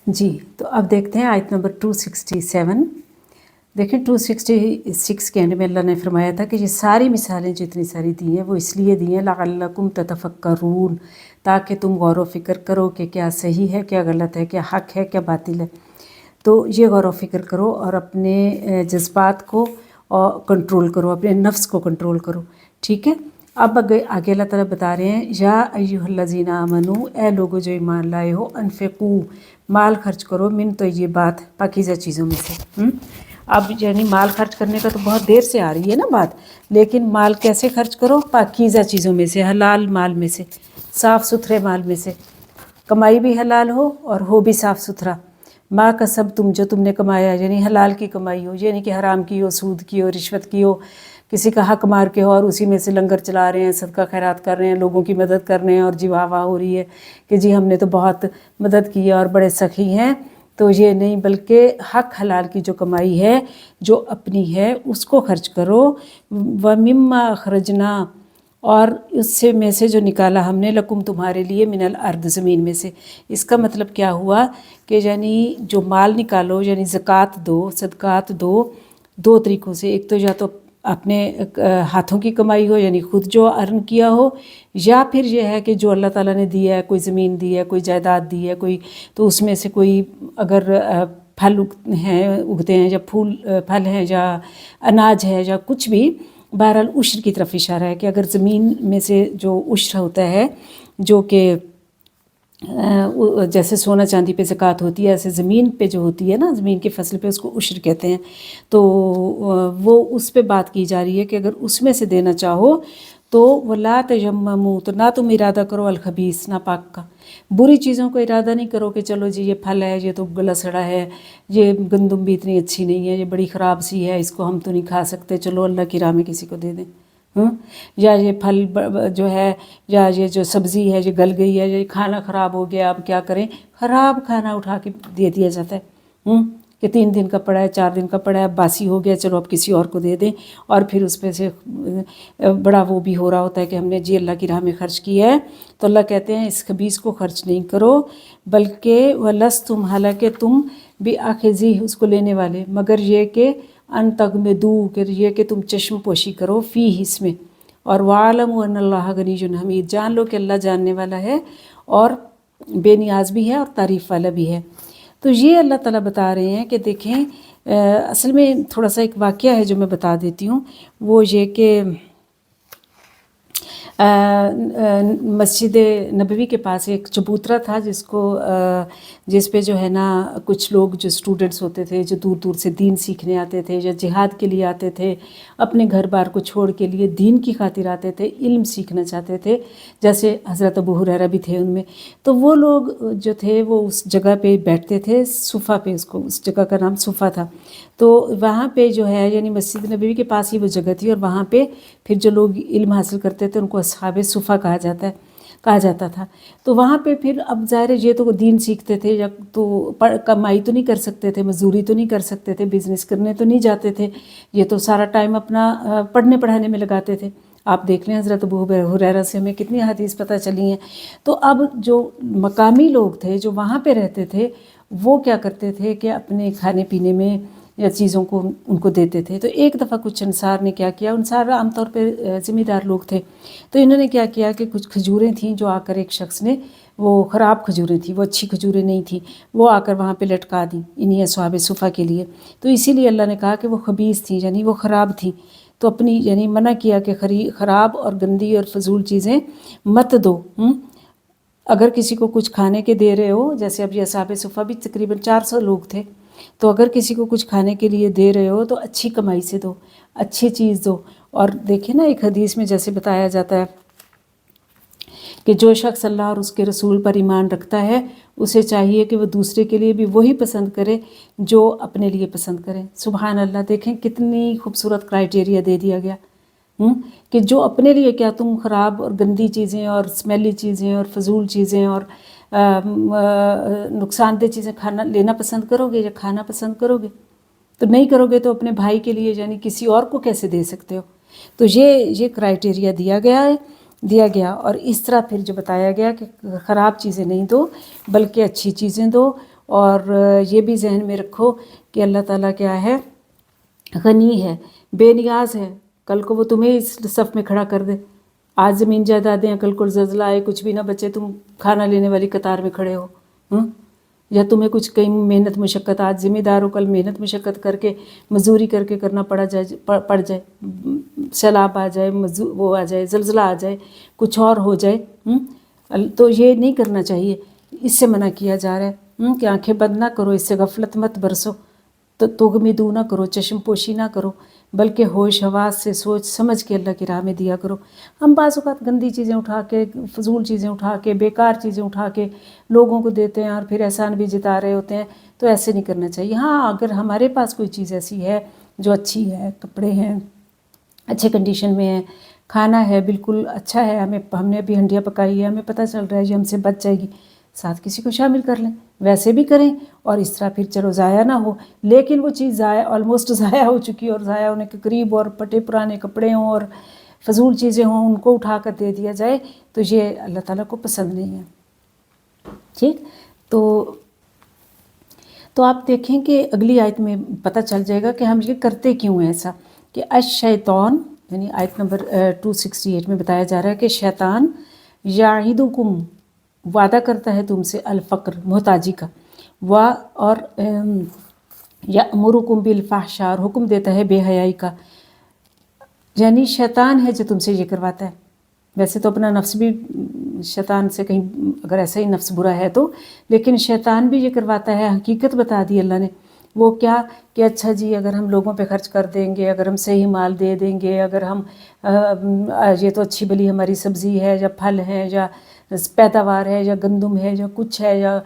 جی تو اب دیکھتے ہیں آیت نمبر 267. دیکھیں 266 کے اینڈ میں اللہ نے فرمایا تھا کہ یہ ساری مثالیں جو اتنی ساری دی ہیں وہ اس لیے دی ہیں لعلکم تتفکرون، تاکہ تم غور و فکر کرو کہ کیا صحیح ہے، کیا غلط ہے، کیا حق ہے، کیا باطل ہے. تو یہ غور و فکر کرو اور اپنے جذبات کو کنٹرول کرو، اپنے نفس کو کنٹرول کرو. ٹھیک ہے. اب آگے اللہ تعالیٰ بتا رہے ہیں یا ایھا الذین آمنو، اے لوگو جو ایمان لائے ہو، انفقو، مال خرچ کرو، من طیبات، پاکیزہ چیزوں میں سے. اب یعنی مال خرچ کرنے کا تو بہت دیر سے آ رہی ہے نا بات، لیکن مال کیسے خرچ کرو؟ پاکیزہ چیزوں میں سے، حلال مال میں سے، صاف ستھرے مال میں سے، کمائی بھی حلال ہو اور بھی صاف ستھرا. ما کسبتم، جو تم نے کمایا، یعنی حلال کی کمائی ہو، یعنی کہ حرام کی ہو، سود کی ہو، رشوت کی ہو، کسی کا حق مار کے ہو اور اسی میں سے لنگر چلا رہے ہیں، صدقہ خیرات کر رہے ہیں، لوگوں کی مدد کر رہے ہیں اور جی واہ واہ ہو رہی ہے کہ جی ہم نے تو بہت مدد کی ہے اور بڑے سخی ہیں. تو یہ نہیں، بلکہ حق حلال کی جو کمائی ہے، جو اپنی ہے، اس کو خرچ کرو. وَمِمَّا أَخْرَجْنَا، اور اس سے میں سے جو نکالا ہم نے، لکم، تمہارے لیے، من الارض، زمین میں سے. اس کا مطلب کیا ہوا کہ یعنی جو مال نکالو، یعنی زکوٰۃ دو، صدقات دو طریقوں سے. ایک تو یا تو اپنے ہاتھوں کی کمائی ہو، یعنی خود جو ارن کیا ہو، یا پھر یہ ہے کہ جو اللہ تعالیٰ نے دیا ہے، کوئی زمین دی ہے، کوئی جائیداد دی ہے، کوئی، تو اس میں سے کوئی اگر پھل اگتے ہیں یا پھل ہیں یا اناج ہے یا کچھ بھی، بہرحال عشر کی طرف اشارہ ہے کہ اگر زمین میں سے جو عشر ہوتا ہے، جو کہ جیسے سونا چاندی پہ زکوٰۃ ہوتی ہے، ایسے زمین پہ جو ہوتی ہے نا، زمین کی فصل پہ، اس کو عشر کہتے ہیں. تو وہ اس پہ بات کی جا رہی ہے کہ اگر اس میں سے دینا چاہو تو وَلَا تَيَمَّمُوا، تو نہ تم ارادہ کرو، الخبیث، ناپاک کا، بری چیزوں کو ارادہ نہیں کرو کہ چلو جی یہ پھل ہے، یہ تو گلا سڑا ہے، یہ گندم بھی اتنی اچھی نہیں ہے، یہ بڑی خراب سی ہے، اس کو ہم تو نہیں کھا سکتے، چلو اللہ کی راہ میں کسی کو دے دیں. یا یہ پھل جو ہے، یا یہ جو سبزی ہے یہ گل گئی ہے، یہ کھانا خراب ہو گیا، اب کیا کریں؟ خراب کھانا اٹھا کے دے دیا جاتا ہے کہ 3 دن کا پڑا ہے، 4 دن کا پڑا ہے، اب باسی ہو گیا، چلو اب کسی اور کو دے دیں. اور پھر اس پہ سے بڑا وہ بھی ہو رہا ہوتا ہے کہ ہم نے جی اللہ کی راہ میں خرچ کیا ہے. تو اللہ کہتے ہیں اس خبیث کو خرچ نہیں کرو، بلکہ وَلَسْتُمْ، حالانکہ تم بِآخِذِیہ، اس کو لینے والے، مگر یہ کہ ان تغمدوا، کہ یہ کہ تم چشم پوشی کرو، فیہ، اس میں. اور وَاعْلَمُوا أَنَّ اللَّهَ غَنِیٌّ حَمِیدٌ، جان لو کہ اللہ جاننے والا ہے اور بے نیاز بھی ہے اور تعریف والا بھی ہے. تو یہ اللہ تعالیٰ بتا رہے ہیں کہ دیکھیں، اصل میں تھوڑا سا ایک واقعہ ہے جو میں بتا دیتی ہوں. وہ یہ کہ مسجد نبوی کے پاس ایک چبوترا تھا جس پہ جو ہے نا کچھ لوگ جو اسٹوڈنٹس ہوتے تھے، جو دور دور سے دین سیکھنے آتے تھے یا جہاد کے لیے آتے تھے، اپنے گھر بار کو چھوڑ کے لیے دین کی خاطر آتے تھے، علم سیکھنا چاہتے تھے، جیسے حضرت ابو ہریرہ بھی تھے ان میں. تو وہ لوگ جو تھے وہ اس جگہ پہ بیٹھتے تھے، صفہ پہ، اس جگہ کا نام صفہ تھا. تو وہاں پہ جو ہے یعنی مسجد نبوی کے پاس ہی وہ جگہ تھی، اور وہاں پہ پھر جو لوگ علم حاصل کرتے تھے ان کو اصحاب صفہ کہا جاتا تھا. تو وہاں پہ پھر اب ظاہر ہے یہ تو دین سیکھتے تھے، یا تو کمائی تو نہیں کر سکتے تھے، مزدوری تو نہیں کر سکتے تھے، بزنس کرنے تو نہیں جاتے تھے، یہ تو سارا ٹائم اپنا پڑھنے پڑھانے میں لگاتے تھے. آپ دیکھ لیں حضرت ابو ہریرہ سے ہمیں کتنی حدیث پتہ چلی ہیں. تو اب جو مقامی لوگ تھے جو وہاں پہ رہتے تھے، وہ کیا کرتے تھے کہ اپنے کھانے پینے میں یا چیزوں کو ان کو دیتے تھے. تو ایک دفعہ کچھ انصار نے کیا کیا، انصار عام طور پہ ذمہ دار لوگ تھے، تو انہوں نے کیا کیا کہ کچھ کھجوریں تھیں جو آ کر ایک شخص نے، وہ خراب کھجوریں تھیں، وہ اچھی کھجوریں نہیں تھیں، وہ آ کر وہاں پہ لٹکا دیں انہیں اصحاب صفہ کے لیے. تو اسی لیے اللہ نے کہا کہ وہ خبیث تھیں، یعنی وہ خراب تھیں. تو اپنی یعنی منع کیا کہ خراب اور گندی اور فضول چیزیں مت دو. اگر کسی کو کچھ کھانے کے دے رہے ہو، جیسے اب یہ اصحاب صفہ بھی تقریباً 400 لوگ تھے، تو اگر کسی کو کچھ کھانے کے لیے دے رہے ہو تو اچھی کمائی سے دو، اچھی چیز دو. اور دیکھیں نا ایک حدیث میں جیسے بتایا جاتا ہے کہ جو شخص اللہ اور اس کے رسول پر ایمان رکھتا ہے، اسے چاہیے کہ وہ دوسرے کے لیے بھی وہی پسند کرے جو اپنے لیے پسند کرے. سبحان اللہ، دیکھیں کتنی خوبصورت کرائٹیریا دے دیا گیا کہ جو اپنے لیے، کیا تم خراب اور گندی چیزیں اور اسمیلی چیزیں اور فضول چیزیں اور نقصان دہ چیزیں لینا پسند کرو گے یا کھانا پسند کرو گے؟ تو نہیں کرو گے تو اپنے بھائی کے لیے یعنی کسی اور کو کیسے دے سکتے ہو؟ تو یہ کرائٹیریا دیا گیا. اور اس طرح پھر جو بتایا گیا کہ خراب چیزیں نہیں دو بلکہ اچھی چیزیں دو. اور یہ بھی ذہن میں رکھو کہ اللہ تعالیٰ کیا ہے، غنی ہے، بے نیاز ہے. کل کو وہ تمہیں اس صف میں کھڑا کر دے. آج زمین جائیدادیں ہیں، کل کو زلزلہ آئے، کچھ بھی نہ بچے، تم کھانا لینے والی قطار میں کھڑے ہو، یا تمہیں کچھ کہیں محنت مشقت، آج ذمہ دار ہو، کل محنت مشقت کر کے مزدوری کر کے کرنا پڑ جائے، سیلاب آ جائے، وہ آ جائے، زلزلہ آ جائے، کچھ اور ہو جائے. تو یہ نہیں کرنا چاہیے، اس سے منع کیا جا رہا ہے کہ آنکھیں بند نہ کرو، اس سے غفلت مت برسو، تو تغمدو نہ کرو، چشم پوشی نہ کرو، بلکہ ہوش حواس سے سوچ سمجھ کے اللہ کی راہ میں دیا کرو. ہم بعض اوقات گندی چیزیں اٹھا کے، فضول چیزیں اٹھا کے، بیکار چیزیں اٹھا کے لوگوں کو دیتے ہیں اور پھر احسان بھی جتا رہے ہوتے ہیں. تو ایسے نہیں کرنا چاہیے. ہاں اگر ہمارے پاس کوئی چیز ایسی ہے جو اچھی ہے، کپڑے ہیں اچھے کنڈیشن میں ہیں، کھانا ہے بالکل اچھا ہے، ہم نے ابھی ہنڈیاں پکائی ہے، ہمیں پتہ چل رہا ہے یہ ہم سے بچ جائے گی، ساتھ کسی کو شامل کر لیں، ویسے بھی کریں، اور اس طرح پھر چلو ضائع نہ ہو. لیکن وہ چیز آلموسٹ ضائع ہو چکی اور ضائع ہونے کے قریب، اور پھٹے پرانے کپڑے ہوں اور فضول چیزیں ہوں، ان کو اٹھا کر دے دیا جائے، تو یہ اللہ تعالیٰ کو پسند نہیں ہے. ٹھیک. تو آپ دیکھیں کہ اگلی آیت میں پتہ چل جائے گا کہ ہم یہ کرتے کیوں ہیں ایسا، کہ الشیطان، یعنی آیت نمبر 268 میں بتایا جا رہا ہے کہ شیطان یعدکم، وعدہ کرتا ہے تم سے، الفقر، محتاجی کا، اور یأمرکم بالفحشاء، اور حکم دیتا ہے بے حیائی کا. یعنی شیطان ہے جو تم سے یہ کرواتا ہے. ویسے تو اپنا نفس بھی شیطان سے کہیں اگر ایسا ہی نفس برا ہے تو، لیکن شیطان بھی یہ کرواتا ہے. حقیقت بتا دی اللہ نے. وہ کیا کہ اچھا جی اگر ہم لوگوں پہ خرچ کر دیں گے، اگر ہم صحیح مال دے دیں گے، اگر ہم یہ تو اچھی بلی ہماری سبزی ہے یا پھل ہے یا پیداوار ہے یا گندم ہے یا کچھ ہے یا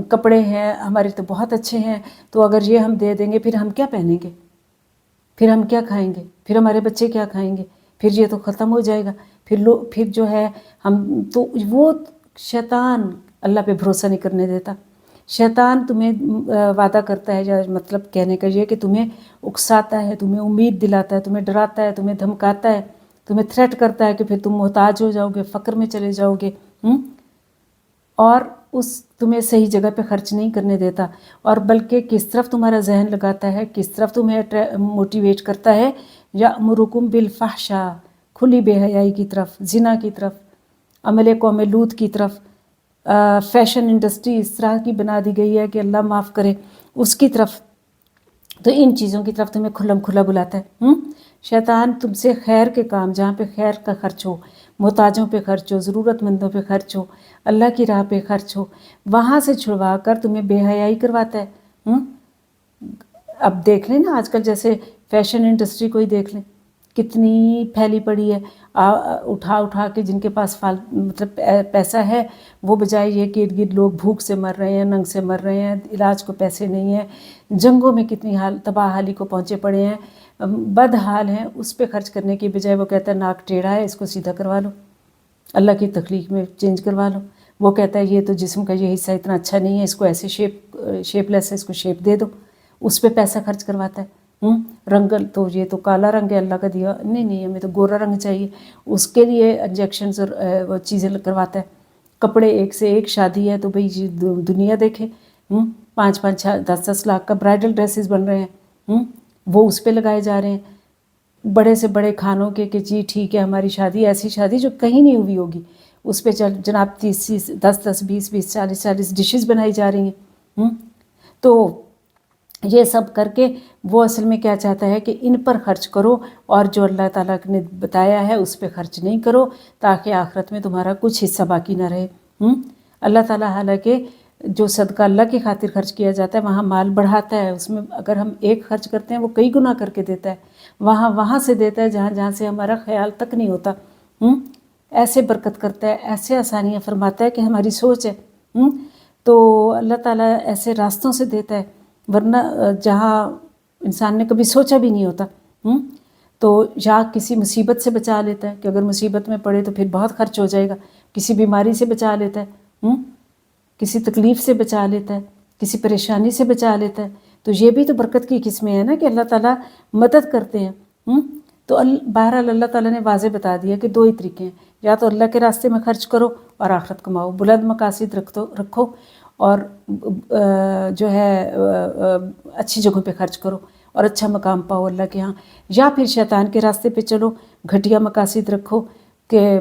کپڑے ہیں ہمارے تو بہت اچھے ہیں، تو اگر یہ ہم دے دیں گے پھر ہم کیا پہنیں گے، پھر ہم کیا کھائیں گے، پھر ہمارے بچے کیا کھائیں گے، پھر یہ تو ختم ہو جائے گا، پھر جو ہے ہم تو. وہ شیطان اللہ پہ بھروسہ نہیں کرنے دیتا. شیطان تمہیں وعدہ کرتا ہے، یا مطلب کہنے کا یہ کہ تمہیں اکساتا ہے، تمہیں امید دلاتا ہے، تمہیں ڈراتا ہے، تمہیں دھمکاتا ہے، تمہیں تھریٹ کرتا ہے کہ پھر تم محتاج ہو جاؤ گے، فقر میں چلے جاؤ گے، اور تمہیں صحیح جگہ پہ خرچ نہیں کرنے دیتا، اور بلکہ کس طرف تمہارا ذہن لگاتا ہے، کس طرف تمہیں موٹیویٹ کرتا ہے، یأمرکم بالفحشاء، کھلی بے حیائی کی طرف، زنا کی طرف، عمل قوم لوط کی طرف. فیشن انڈسٹری اس طرح کی بنا دی گئی ہے کہ اللہ معاف کرے، اس کی طرف. تو ان چیزوں کی طرف تمہیں کھلم کھلا بلاتا ہے. شیطان تم سے خیر کے کام، جہاں پہ خیر کا خرچ ہو، محتاجوں پہ خرچ ہو، ضرورت مندوں پہ خرچ ہو، اللہ کی راہ پہ خرچ ہو، وہاں سے چھڑوا کر تمہیں بے حیائی کرواتا ہے. اب دیکھ لیں نا آج کل جیسے فیشن انڈسٹری کو ہی دیکھ لیں، کتنی پھیلی پڑی ہے. اٹھا کے جن کے پاس مطلب پیسہ ہے، وہ بجائے یہ کہ ارد گرد لوگ بھوک سے مر رہے ہیں، ننگ سے مر رہے ہیں، علاج کو پیسے نہیں ہیں، جنگوں میں کتنی تباہ حالی کو پہنچے پڑے ہیں، بد حال ہیں، اس پہ خرچ کرنے کی بجائے وہ کہتا ہے ناک ٹیڑھا ہے، اس کو سیدھا کروا لو، اللہ کی تخلیق میں چینج کروا لو. وہ کہتا ہے یہ تو جسم کا یہ حصہ اتنا اچھا نہیں ہے، اس کو ایسے شیپ لیس ہے، اس کو شیپ دے دو، اس پہ پیسہ خرچ کرواتا ہے. رنگ تو یہ تو کالا رنگ ہے اللہ کا دیا، نہیں ہمیں تو گورا رنگ چاہیے، اس کے لیے انجیکشنز اور چیزیں کرواتا ہے. کپڑے ایک سے ایک، شادی ہے تو بھئی دنیا دیکھے، 5-5 10-10 لاکھ کا برائڈل ڈریسز بن رہے ہیں، وہ اس پہ لگائے جا رہے ہیں. بڑے سے بڑے کھانوں کے کہ جی ٹھیک ہے ہماری شادی، ایسی شادی جو کہیں نہیں ہوئی ہوگی، اس پہ جناب 30 10 20 40 ڈشز بنائی جا رہی ہیں. تو یہ سب کر کے وہ اصل میں کیا چاہتا ہے کہ ان پر خرچ کرو، اور جو اللہ تعالیٰ نے بتایا ہے اس پہ خرچ نہیں کرو، تاکہ آخرت میں تمہارا کچھ حصہ باقی نہ رہے. اللہ تعالیٰ حالانکہ جو صدقہ اللہ کی خاطر خرچ کیا جاتا ہے وہاں مال بڑھاتا ہے، اس میں اگر ہم ایک خرچ کرتے ہیں وہ کئی گنا کر کے دیتا ہے، وہاں سے دیتا ہے جہاں سے ہمارا خیال تک نہیں ہوتا. ایسے برکت کرتا ہے، ایسے آسانیاں فرماتا ہے کہ ہماری سوچ ہے. تو اللہ تعالیٰ ایسے راستوں سے دیتا ہے، ورنہ جہاں انسان نے کبھی سوچا بھی نہیں ہوتا. تو یا کسی مصیبت سے بچا لیتا ہے کہ اگر مصیبت میں پڑے تو پھر بہت خرچ ہو جائے گا، کسی بیماری سے بچا لیتا ہے، کسی تکلیف سے بچا لیتا ہے، کسی پریشانی سے بچا لیتا ہے. تو یہ بھی تو برکت کی قسمیں ہیں نا کہ اللہ تعالیٰ مدد کرتے ہیں. تو بہرحال اللہ تعالیٰ نے واضح بتا دیا کہ 2 ہی طریقے ہیں، یا تو اللہ کے راستے میں خرچ کرو اور آخرت کماؤ، بلند مقاصد رکھو، اور جو ہے اچھی جگہوں پہ خرچ کرو اور اچھا مقام پاؤ اللہ کے ہاں، یا پھر شیطان کے راستے پہ چلو، گھٹیا مقاصد رکھو کہ